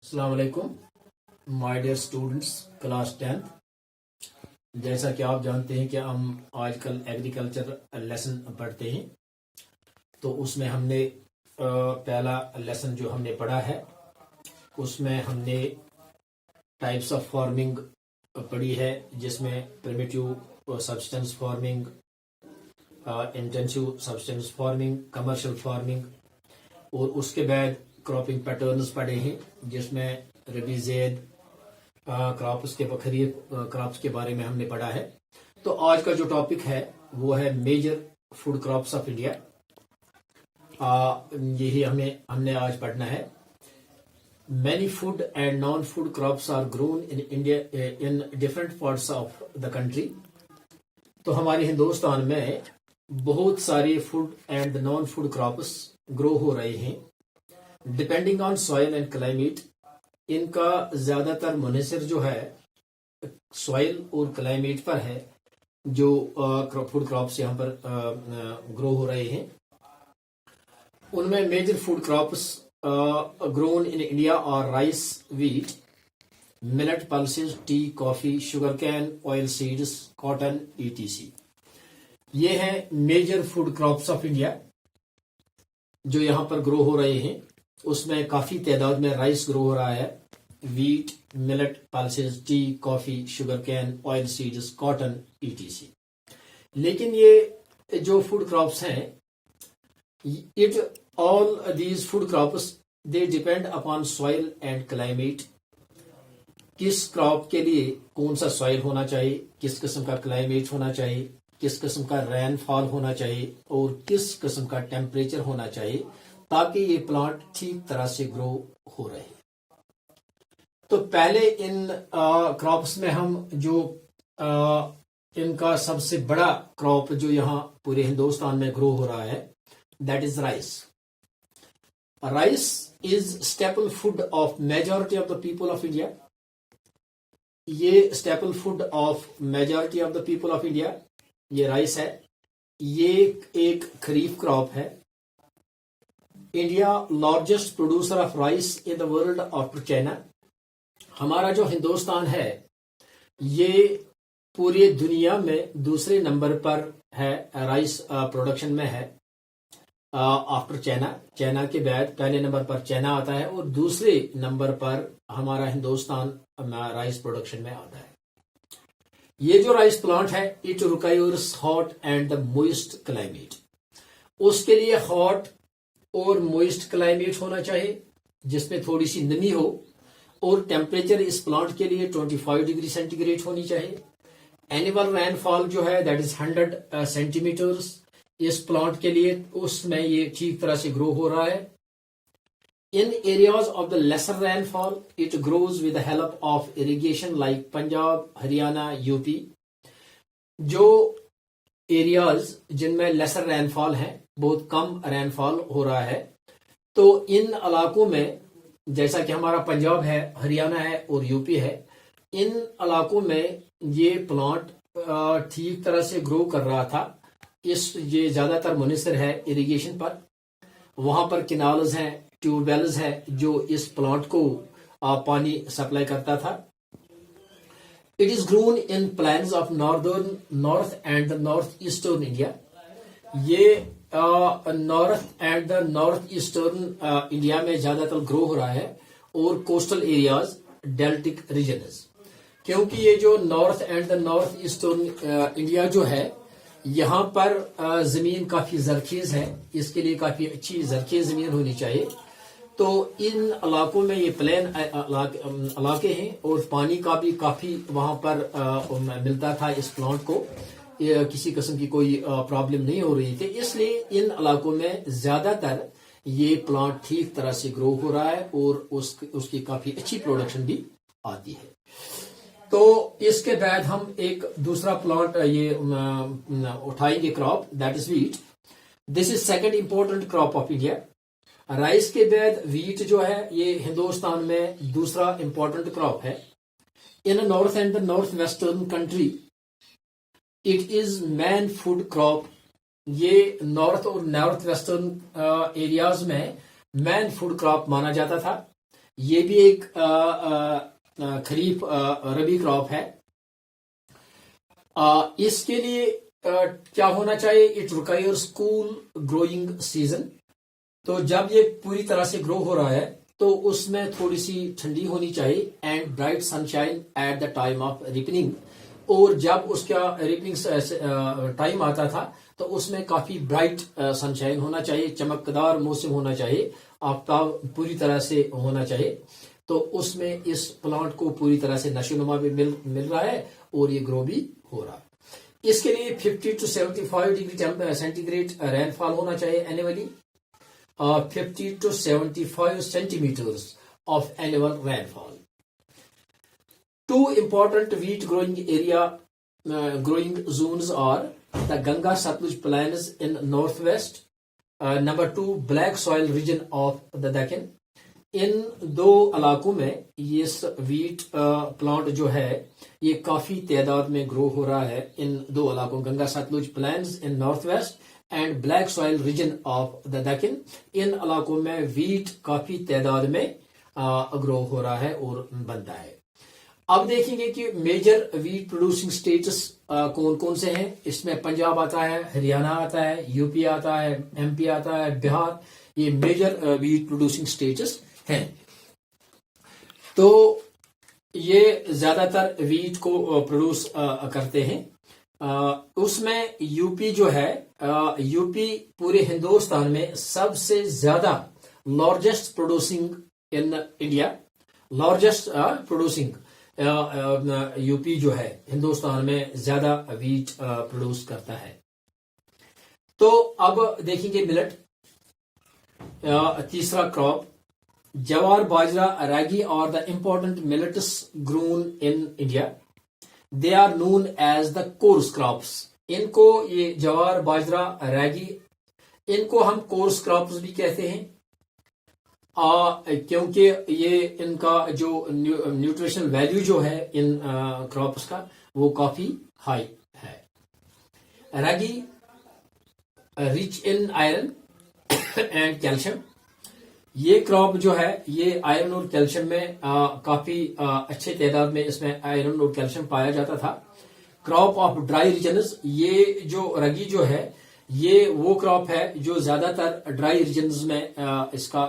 अस्सलाम वालेकुम my dear students class 10th। जैसा कि आप जानते हैं कि हम आजकल एग्रीकल्चर लेसन पढ़ते हैं, तो उसमें हमने पहला लेसन जो हमने पढ़ा है उसमें हमने टाइप्स ऑफ फार्मिंग पढ़ी है, जिसमें primitive substance farming, intensive substance farming, commercial farming, और उसके बाद क्रॉपिंग पैटर्न्स पढ़े हैं जिसमें रबी ज़ैद क्रॉप्स के खरीफ क्रॉप्स के बारे में हमने पढ़ा है। तो आज का जो टॉपिक है वो है major food crops of India. यही हमने आज पढ़ना है। Many food and non food crops are grown in India in different parts of the country. तो हमारे हिंदुस्तान में बहुत सारे food and non food crops grow हो रहे हैं depending on soil and climate. इनका ज्यादातर मुनहसर जो है सॉइल और क्लाइमेट पर है, जो फूड क्रॉप्स यहाँ पर ग्रो हो रहे हैं। उनमें major food crops grown in India और rice, wheat, millet, pulses, tea, coffee, sugar cane, oil seeds, cotton, ETC. ये हैं major food crops of India जो यहाँ पर ग्रो हो रहे हैं। उसमें काफी तादाद में राइस ग्रो हो रहा है, wheat, millet, pulses, tea, coffee, sugar cane, oil seeds, cotton, etc. लेकिन ये जो फूड क्रॉप्स हैं, all these food crops they depend upon soil and climate. किस क्रॉप के लिए कौन सा सॉइल होना चाहिए, किस किस्म का क्लाइमेट होना चाहिए, किस किस्म का रेनफॉल होना चाहिए और किस किस्म का टेम्परेचर होना चाहिए, ताकि ये प्लांट ठीक तरह से ग्रो हो रहे। तो पहले इन क्रॉप्स में हम जो इनका सबसे बड़ा क्रॉप जो यहाँ पूरे हिंदुस्तान में ग्रो हो रहा है, that is rice. Rice is staple food of majority of the people of India. ये staple food of majority of the people of India, ये राइस है। ये एक खरीफ क्रॉप है। India largest producer of rice in the world after China. हमारा जो हिंदुस्तान है ये पूरी दुनिया में दूसरे नंबर पर है, राइस प्रोडक्शन में है आफ्टर चाइना। चाइना के बाद पहले नंबर पर चाइना आता है और दूसरे नंबर पर हमारा हिंदुस्तान राइस प्रोडक्शन में आता है। ये जो राइस प्लांट है, it requires hot and the moist climate. उसके लिए हॉट और मॉइस्ट क्लाइमेट होना चाहिए जिसमें थोड़ी सी नमी हो, और टेम्परेचर इस प्लांट के लिए 25 डिग्री सेंटीग्रेड होनी चाहिए। एनुअल रेनफॉल जो है दैट इज 100 सेंटीमीटर्स इस प्लांट के लिए, उसमें ये ठीक तरह से ग्रो हो रहा है। In areas of the lesser rainfall it grows with the help of irrigation like Punjab, Haryana, UP. जो एरियाज जिनमें लेसर रेनफॉल है, बहुत कम रेनफॉल हो रहा है, तो इन इलाकों में जैसा कि हमारा पंजाब है, हरियाणा है और यूपी है, इन इलाकों में ये प्लांट ठीक तरह से ग्रो कर रहा था। ये ज्यादातर मुनहसर है इरिगेशन पर। वहां पर किनाल्स हैं, ट्यूबवेल्स है जो इस प्लांट को पानी सप्लाई करता था। It is grown in plains of north and the north eastern India. ये north and the north eastern India में ज्यादातर ग्रो हो रहा है, और कोस्टल एरियाज, डेल्टिक रीजन्स। क्योंकि ये जो north and the north eastern India जो है, यहाँ पर जमीन काफी जरखेज है, इसके लिए काफी अच्छी जरखेज जमीन होनी चाहिए। तो इन इलाकों में ये प्लेन इलाके हैं और पानी का भी काफी वहां पर मिलता था इस प्लांट को। किसी किस्म की कोई प्रॉब्लम नहीं हो रही थी, इसलिए इन इलाकों में ज्यादातर ये प्लांट ठीक तरह से ग्रो हो रहा है और उसकी काफी अच्छी प्रोडक्शन भी आती है। तो इसके बाद हम एक दूसरा प्लांट ये उठाएंगे crop, that is wheat. This is second important crop of India. Rice के बाद व्हीट जो है ये हिंदुस्तान में दूसरा इंपॉर्टेंट क्रॉप है। In north and the north western country it is main food crop. ये नॉर्थ और नॉर्थ वेस्टर्न एरियाज में मैन फूड क्रॉप माना जाता था। ये भी एक खरीफ रबी क्रॉप है। इसके लिए क्या होना चाहिए? It requires cool growing season. तो जब ये पूरी तरह से ग्रो हो रहा है तो उसमें थोड़ी सी ठंडी होनी चाहिए, and bright sunshine at the time of ripening. और जब उसका रिपनिंग टाइम आता था तो उसमें काफी ब्राइट सनशाइन होना चाहिए, चमकदार मौसम होना चाहिए, आफ्ताब पूरी तरह से होना चाहिए। तो उसमें इस प्लांट को पूरी तरह से नशोनुमा भी मिल रहा है और ये ग्रो भी हो रहा है। इसके लिए 50 to 75 डिग्री सेंटीग्रेड रेनफॉल होना चाहिए annually, 50 to 75 centimeters of annual rainfall. Two important wheat growing zones are the Ganga Satluj plains in northwest, number 2 black soil region of the Deccan. इन दो इलाकों में ये व्हीट प्लांट जो है ये काफी तादाद में ग्रो हो रहा है। इन दो इलाकों, Ganga Satluj plains in north west and black soil region of the Deccan, इन इलाकों में व्हीट काफी तादाद में ग्रो हो रहा है और बनता है। अब देखेंगे कि मेजर व्हीट प्रोड्यूसिंग स्टेट्स कौन कौन से हैं। इसमें पंजाब आता है, हरियाणा आता है, यूपी आता है, एमपी आता है, बिहार, ये मेजर व्हीट प्रोड्यूसिंग स्टेट्स हैं। तो ये ज्यादातर व्हीट को प्रोड्यूस करते हैं। उसमें यूपी जो है, यूपी पूरे हिंदुस्तान में सबसे ज्यादा largest producing in India, largest producing UP जो है हिंदुस्तान में ज्यादा व्हीट प्रोड्यूस करता है। तो अब देखेंगे मिलेट, तीसरा क्रॉप जवार, बाजरा, रागी और the important millets grown in India. They are known as the coarse crops. इनको, ये जवार, बाजरा, रागी, इनको हम कोर्स क्रॉप्स भी कहते हैं क्योंकि ये इनका जो न्यूट्रिशनल वैल्यू जो है इन क्रॉप्स का वो काफी हाई है। Ragi rich in iron and calcium. ये क्रॉप जो है ये आयरन और कैल्शियम में काफी अच्छे तादाद में इसमें आयरन और कैल्शियम पाया जाता था। क्रॉप ऑफ ड्राई रीजन्स, ये जो रागी जो है ये वो क्रॉप है जो ज्यादातर ड्राई रीजन्स में इसका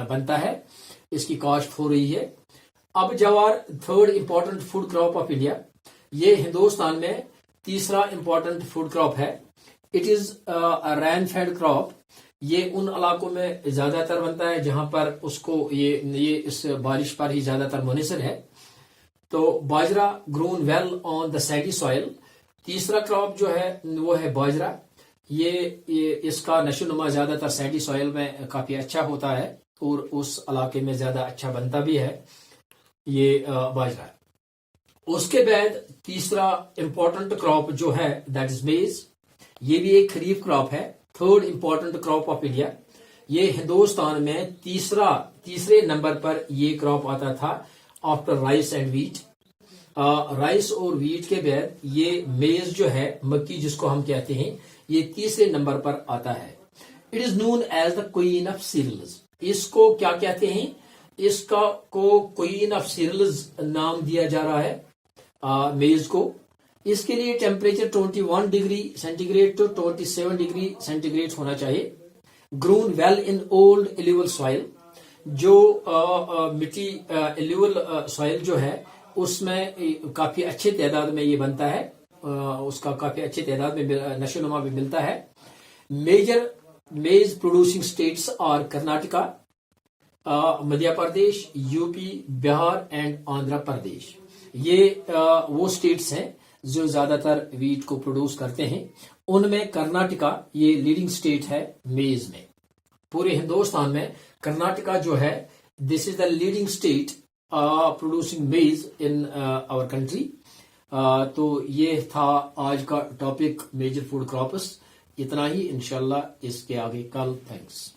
बनता है, इसकी काश्त हो रही है। अब जवार, third important food crop of India, ये हिंदुस्तान में तीसरा इंपॉर्टेंट फूड क्रॉप है। It is rain fade crop. ये उन इलाकों में ज्यादातर बनता है जहां पर उसको ये इस बारिश पर ही ज्यादातर मुनहसर है। तो bajra grown well on the sandy soil. तीसरा क्रॉप जो है वो है बाजरा। ये इसका नशोनुमा ज्यादातर सैंडी सॉइल में काफी अच्छा होता है और उस इलाके में ज्यादा अच्छा बनता भी है ये बाजरा। उसके बाद तीसरा इंपॉर्टेंट क्रॉप जो है दैट इज मेज। ये भी एक खरीफ क्रॉप है, third important crop of India. ये हिंदुस्तान में तीसरे नंबर पर ये क्रॉप आता था after rice and wheat. Rice और व्हीट के बाद ये मेज जो है, मक्की जिसको हम कहते हैं, ये तीसरे नंबर पर आता है। It is known as the queen of cereals. इसको क्या कहते हैं? इसका को क्वीन ऑफ सीरियल्स नाम दिया जा रहा है मेज को। इसके लिए temperature 21 degree centigrade to 27 degree centigrade होना चाहिए। Grown well in old alluvial soil. जो मिट्टी एल्यूवल सॉइल जो है उसमें काफी अच्छे तादाद में ये बनता है, उसका काफी अच्छे तादाद में नशोनुमा भी मिलता है। Major maize producing states are Karnataka, Madhya Pradesh, UP, Bihar and Andhra Pradesh. ये वो स्टेट्स हैं जो ज्यादातर व्हीट को प्रोड्यूस करते हैं। उनमें कर्नाटका ये लीडिंग स्टेट है मेज में। पूरे हिंदुस्तान में कर्नाटका जो है this is the leading state producing मेज इन आवर कंट्री। तो ये था आज का टॉपिक मेजर फूड क्रॉप्स। इतना ही, इंशाल्लाह इसके आगे कल। थैंक्स।